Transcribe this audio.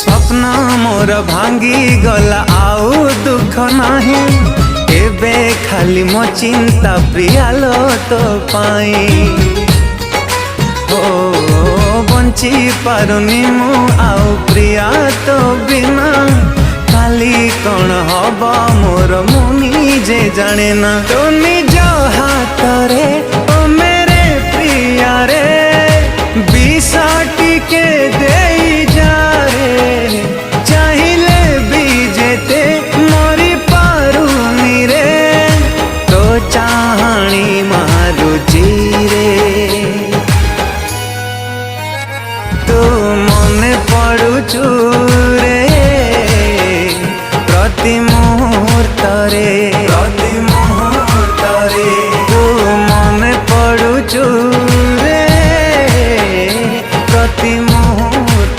स्वप्न मोर भांगी गला आउ दुख नाही एबे खाली मो चिंता प्रियालो तो पाई हो बंची पारुनी मु आउ प्रिया तो बिना काली कौन हब मोर मुनी जे जाने ना तो निज हाथ रे ओ मेरे प्रिया रे